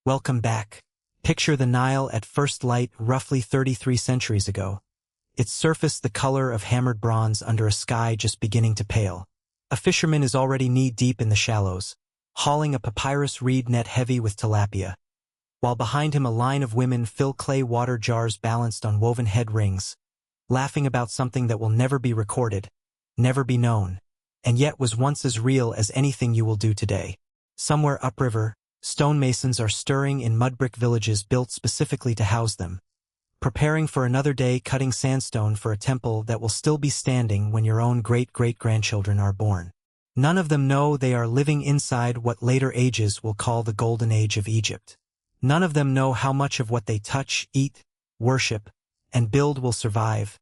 Welcome back. Picture the Nile at first light roughly 33 centuries ago. Its surface the color of hammered bronze under a sky just beginning to pale. A fisherman is already knee-deep in the shallows, hauling a papyrus reed net heavy with tilapia, while behind him a line of women fill clay water jars balanced on woven head rings, laughing about something that will never be recorded, never be known, and yet was once as real as anything you will do today. Somewhere upriver, stonemasons are stirring in mud-brick villages built specifically to house them, preparing for another day cutting sandstone for a temple that will still be standing when your own great-great-grandchildren are born. None of them know they are living inside what later ages will call the Golden Age of Egypt. None of them know how much of what they touch, eat, worship, and build will survive,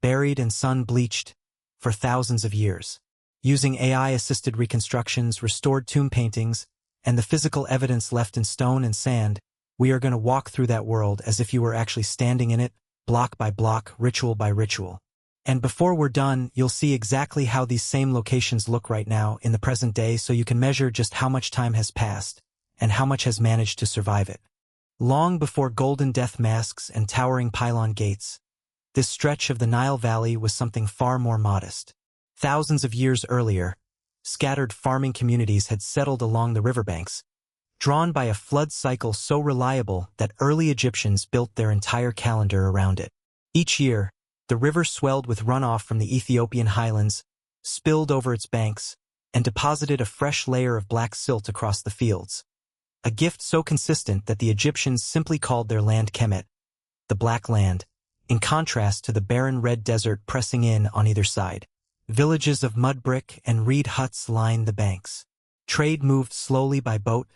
buried and sun-bleached, for thousands of years. Using AI-assisted reconstructions, restored tomb paintings, and the physical evidence left in stone and sand, we are going to walk through that world as if you were actually standing in it, block by block, ritual by ritual. And before we're done, you'll see exactly how these same locations look right now in the present day, so you can measure just how much time has passed and how much has managed to survive it. Long before golden death masks and towering pylon gates, this stretch of the Nile Valley was something far more modest. Thousands of years earlier, scattered farming communities had settled along the riverbanks, drawn by a flood cycle so reliable that early Egyptians built their entire calendar around it. Each year, the river swelled with runoff from the Ethiopian highlands, spilled over its banks, and deposited a fresh layer of black silt across the fields. A gift so consistent that the Egyptians simply called their land Kemet, the Black Land, in contrast to the barren red desert pressing in on either side. Villages of mud brick and reed huts lined the banks. Trade moved slowly by boat,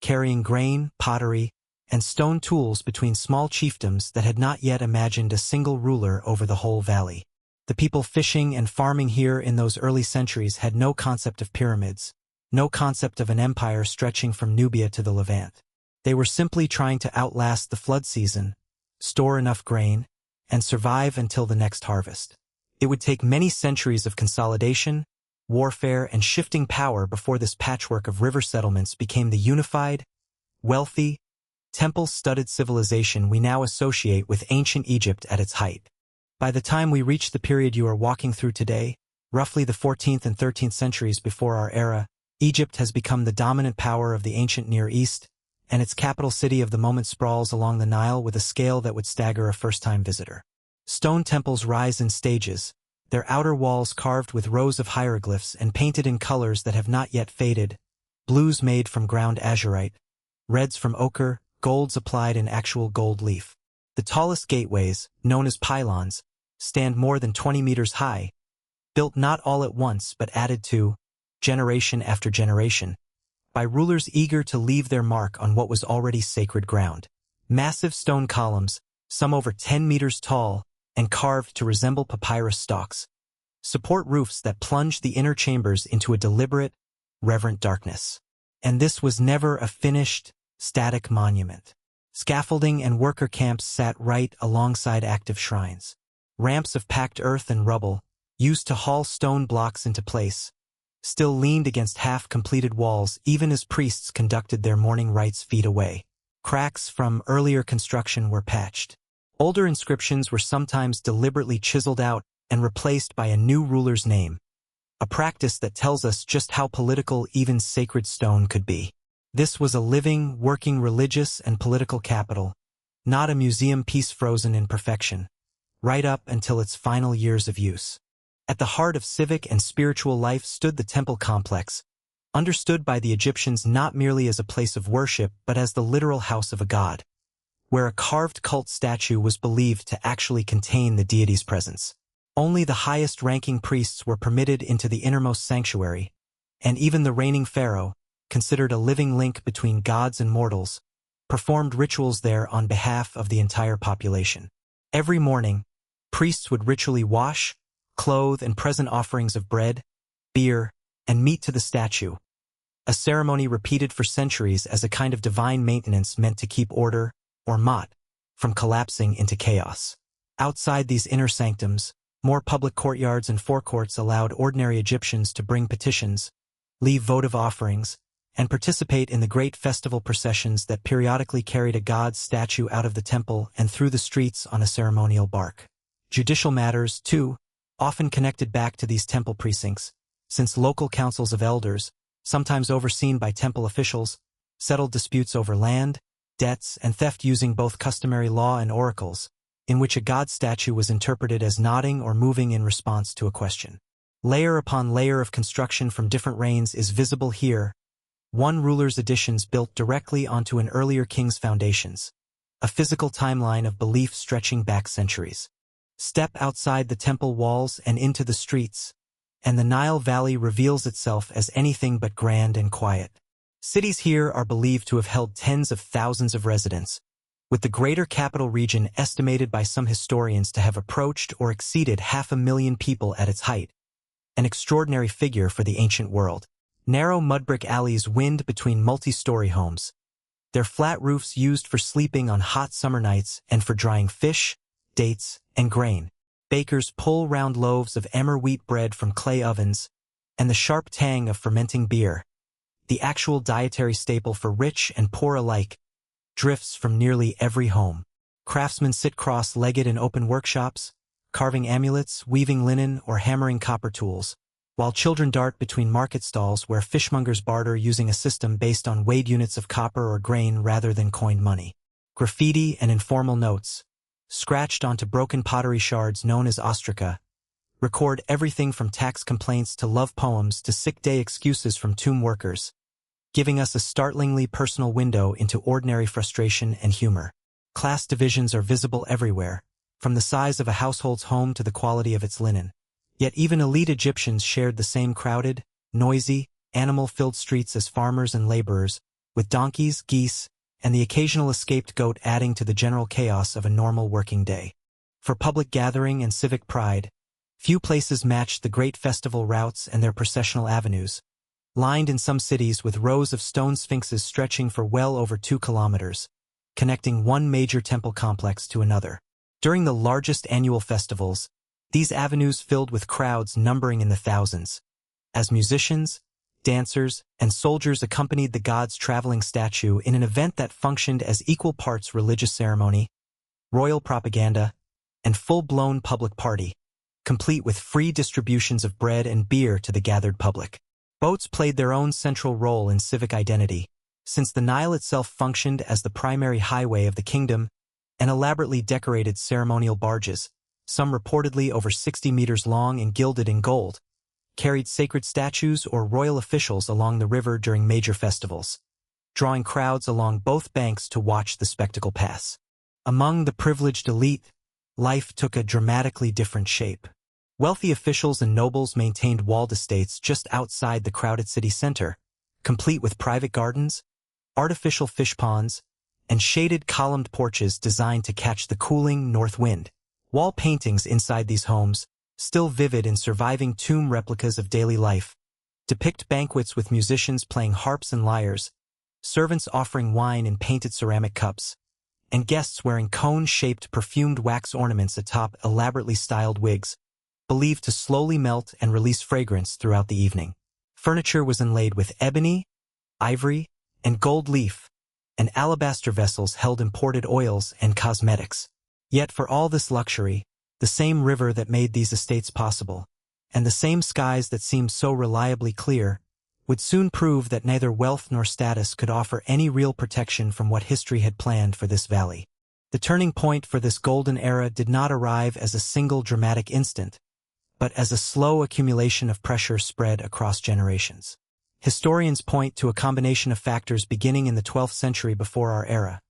carrying grain, pottery, and stone tools between small chiefdoms that had not yet imagined a single ruler over the whole valley. The people fishing and farming here in those early centuries had no concept of pyramids, no concept of an empire stretching from Nubia to the Levant. They were simply trying to outlast the flood season, store enough grain, and survive until the next harvest. It would take many centuries of consolidation, warfare, and shifting power before this patchwork of river settlements became the unified, wealthy, temple-studded civilization we now associate with ancient Egypt at its height. By the time we reach the period you are walking through today, roughly the 14th and 13th centuries before our era, Egypt has become the dominant power of the ancient Near East, and its capital city of the moment sprawls along the Nile with a scale that would stagger a first-time visitor. Stone temples rise in stages, their outer walls carved with rows of hieroglyphs and painted in colors that have not yet faded, blues made from ground azurite, reds from ochre, golds applied in actual gold leaf. The tallest gateways, known as pylons, stand more than 20 meters high, built not all at once but added to, generation after generation, by rulers eager to leave their mark on what was already sacred ground. Massive stone columns, some over 10 meters tall and carved to resemble papyrus stalks, support roofs that plunge the inner chambers into a deliberate, reverent darkness. And this was never a finished, static monument. Scaffolding and worker camps sat right alongside active shrines. Ramps of packed earth and rubble, used to haul stone blocks into place, still leaned against half-completed walls even as priests conducted their morning rites feet away. Cracks from earlier construction were patched. Older inscriptions were sometimes deliberately chiseled out and replaced by a new ruler's name, a practice that tells us just how political even sacred stone could be. This was a living, working religious and political capital, not a museum piece frozen in perfection, right up until its final years of use. At the heart of civic and spiritual life stood the temple complex, understood by the Egyptians not merely as a place of worship but as the literal house of a god, where a carved cult statue was believed to actually contain the deity's presence. Only the highest-ranking priests were permitted into the innermost sanctuary, and even the reigning pharaoh, considered a living link between gods and mortals, performed rituals there on behalf of the entire population. Every morning, priests would ritually wash, clothe, and present offerings of bread, beer, and meat to the statue, a ceremony repeated for centuries as a kind of divine maintenance meant to keep order, or mot, from collapsing into chaos. Outside these inner sanctums, more public courtyards and forecourts allowed ordinary Egyptians to bring petitions, leave votive offerings, and participate in the great festival processions that periodically carried a god's statue out of the temple and through the streets on a ceremonial bark. Judicial matters, too, often connected back to these temple precincts, since local councils of elders, sometimes overseen by temple officials, settled disputes over land, debts, and theft using both customary law and oracles, in which a god statue was interpreted as nodding or moving in response to a question. Layer upon layer of construction from different reigns is visible here, one ruler's additions built directly onto an earlier king's foundations, a physical timeline of belief stretching back centuries. Step outside the temple walls and into the streets, and the Nile Valley reveals itself as anything but grand and quiet. Cities here are believed to have held tens of thousands of residents, with the greater capital region estimated by some historians to have approached or exceeded 500,000 people at its height, an extraordinary figure for the ancient world. Narrow mud-brick alleys wind between multi-story homes, their flat roofs used for sleeping on hot summer nights and for drying fish, dates, and grain. Bakers pull round loaves of emmer wheat bread from clay ovens, and the sharp tang of fermenting beer, the actual dietary staple for rich and poor alike, drifts from nearly every home. Craftsmen sit cross-legged in open workshops, carving amulets, weaving linen, or hammering copper tools, while children dart between market stalls where fishmongers barter using a system based on weighed units of copper or grain rather than coined money. Graffiti and informal notes, scratched onto broken pottery shards known as ostraca, record everything from tax complaints to love poems to sick day excuses from tomb workers, giving us a startlingly personal window into ordinary frustration and humor. Class divisions are visible everywhere, from the size of a household's home to the quality of its linen. Yet even elite Egyptians shared the same crowded, noisy, animal-filled streets as farmers and laborers, with donkeys, geese, and the occasional escaped goat adding to the general chaos of a normal working day. For public gathering and civic pride, few places matched the great festival routes and their processional avenues, lined in some cities with rows of stone sphinxes stretching for well over 2 kilometers, connecting one major temple complex to another. During the largest annual festivals, these avenues filled with crowds numbering in the thousands, as musicians, dancers, and soldiers accompanied the god's traveling statue in an event that functioned as equal parts religious ceremony, royal propaganda, and full-blown public party, complete with free distributions of bread and beer to the gathered public. Boats played their own central role in civic identity, since the Nile itself functioned as the primary highway of the kingdom, and elaborately decorated ceremonial barges, some reportedly over 60 meters long and gilded in gold, carried sacred statues or royal officials along the river during major festivals, drawing crowds along both banks to watch the spectacle pass. Among the privileged elite, life took a dramatically different shape. Wealthy officials and nobles maintained walled estates just outside the crowded city center, complete with private gardens, artificial fish ponds, and shaded columned porches designed to catch the cooling north wind. Wall paintings inside these homes, still vivid in surviving tomb replicas of daily life, depict banquets with musicians playing harps and lyres, servants offering wine in painted ceramic cups, and guests wearing cone-shaped perfumed wax ornaments atop elaborately styled wigs, believed to slowly melt and release fragrance throughout the evening. Furniture was inlaid with ebony, ivory, and gold leaf, and alabaster vessels held imported oils and cosmetics. Yet for all this luxury, the same river that made these estates possible, and the same skies that seemed so reliably clear, would soon prove that neither wealth nor status could offer any real protection from what history had planned for this valley. The turning point for this golden era did not arrive as a single dramatic instant, but as a slow accumulation of pressure spread across generations. Historians point to a combination of factors beginning in the 12th century before our era.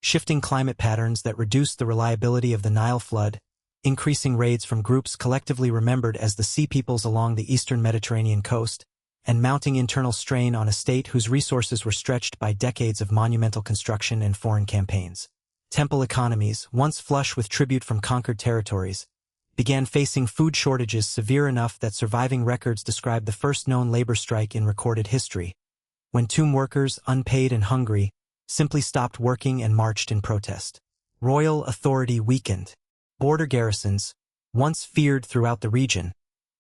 Shifting climate patterns that reduced the reliability of the Nile flood, increasing raids from groups collectively remembered as the Sea Peoples along the eastern Mediterranean coast, and mounting internal strain on a state whose resources were stretched by decades of monumental construction and foreign campaigns. Temple economies, once flush with tribute from conquered territories, began facing food shortages severe enough that surviving records describe the first known labor strike in recorded history, when tomb workers, unpaid and hungry, simply stopped working and marched in protest. Royal authority weakened. Border garrisons, once feared throughout the region,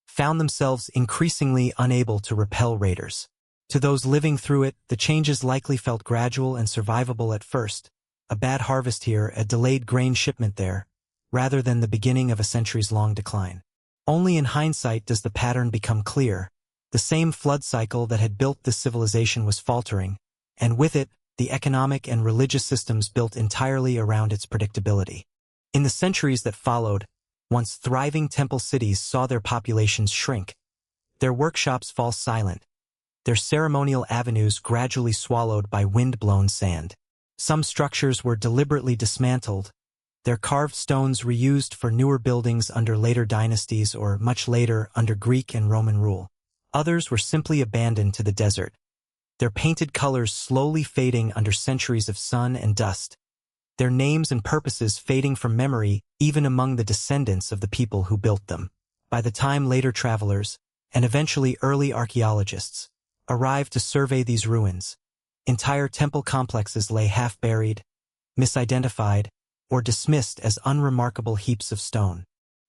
found themselves increasingly unable to repel raiders. To those living through it, the changes likely felt gradual and survivable at first. A bad harvest here, a delayed grain shipment there, rather than the beginning of a centuries-long decline. Only in hindsight does the pattern become clear. The same flood cycle that had built this civilization was faltering, and with it, the economic and religious systems built entirely around its predictability. In the centuries that followed, once thriving temple cities saw their populations shrink, their workshops fall silent, their ceremonial avenues gradually swallowed by wind-blown sand. Some structures were deliberately dismantled, their carved stones reused for newer buildings under later dynasties or much later under Greek and Roman rule. Others were simply abandoned to the desert, their painted colors slowly fading under centuries of sun and dust, their names and purposes fading from memory even among the descendants of the people who built them. By the time later travelers, and eventually early archaeologists, arrived to survey these ruins, entire temple complexes lay half-buried, misidentified, or dismissed as unremarkable heaps of stone.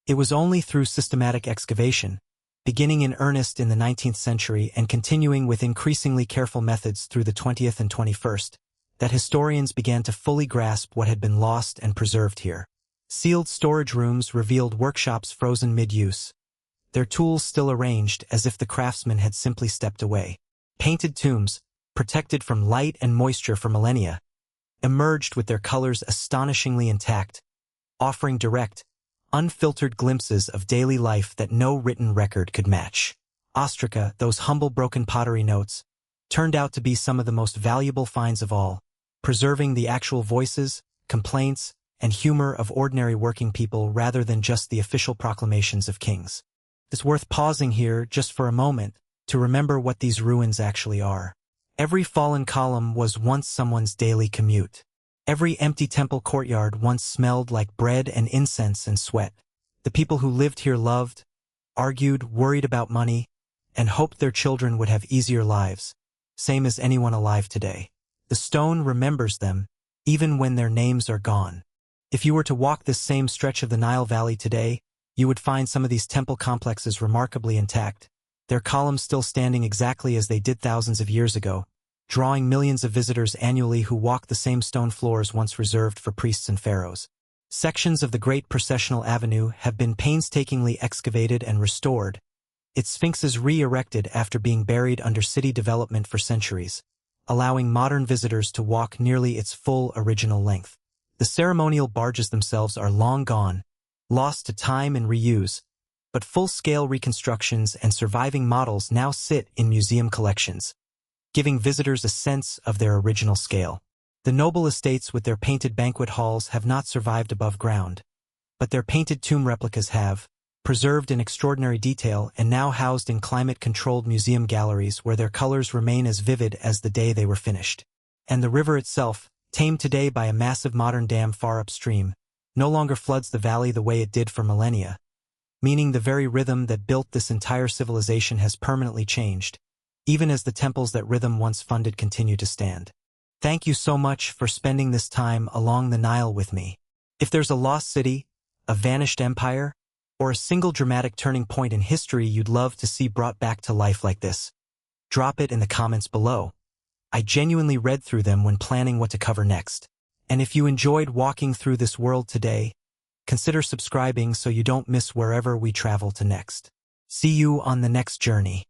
It was only through systematic excavation, beginning in earnest in the 19th century and continuing with increasingly careful methods through the 20th and 21st, that historians began to fully grasp what had been lost and preserved here. Sealed storage rooms revealed workshops frozen mid-use, their tools still arranged as if the craftsman had simply stepped away. Painted tombs, protected from light and moisture for millennia, emerged with their colors astonishingly intact, offering direct, unfiltered glimpses of daily life that no written record could match. Ostraca, those humble broken pottery notes, turned out to be some of the most valuable finds of all, preserving the actual voices, complaints, and humor of ordinary working people rather than just the official proclamations of kings. It's worth pausing here just for a moment to remember what these ruins actually are. Every fallen column was once someone's daily commute. Every empty temple courtyard once smelled like bread and incense and sweat. The people who lived here loved, argued, worried about money, and hoped their children would have easier lives, same as anyone alive today. The stone remembers them, even when their names are gone. If you were to walk this same stretch of the Nile Valley today, you would find some of these temple complexes remarkably intact, their columns still standing exactly as they did thousands of years ago, drawing millions of visitors annually who walk the same stone floors once reserved for priests and pharaohs. Sections of the Great Processional Avenue have been painstakingly excavated and restored, its sphinxes re-erected after being buried under city development for centuries, allowing modern visitors to walk nearly its full original length. The ceremonial barges themselves are long gone, lost to time and reuse, but full-scale reconstructions and surviving models now sit in museum collections, giving visitors a sense of their original scale. The noble estates with their painted banquet halls have not survived above ground, but their painted tomb replicas have, preserved in extraordinary detail and now housed in climate-controlled museum galleries where their colors remain as vivid as the day they were finished. And the river itself, tamed today by a massive modern dam far upstream, no longer floods the valley the way it did for millennia, meaning the very rhythm that built this entire civilization has permanently changed, even as the temples that rhythm once funded continue to stand. Thank you so much for spending this time along the Nile with me. If there's a lost city, a vanished empire, or a single dramatic turning point in history you'd love to see brought back to life like this, drop it in the comments below. I genuinely read through them when planning what to cover next. And if you enjoyed walking through this world today, consider subscribing so you don't miss wherever we travel to next. See you on the next journey.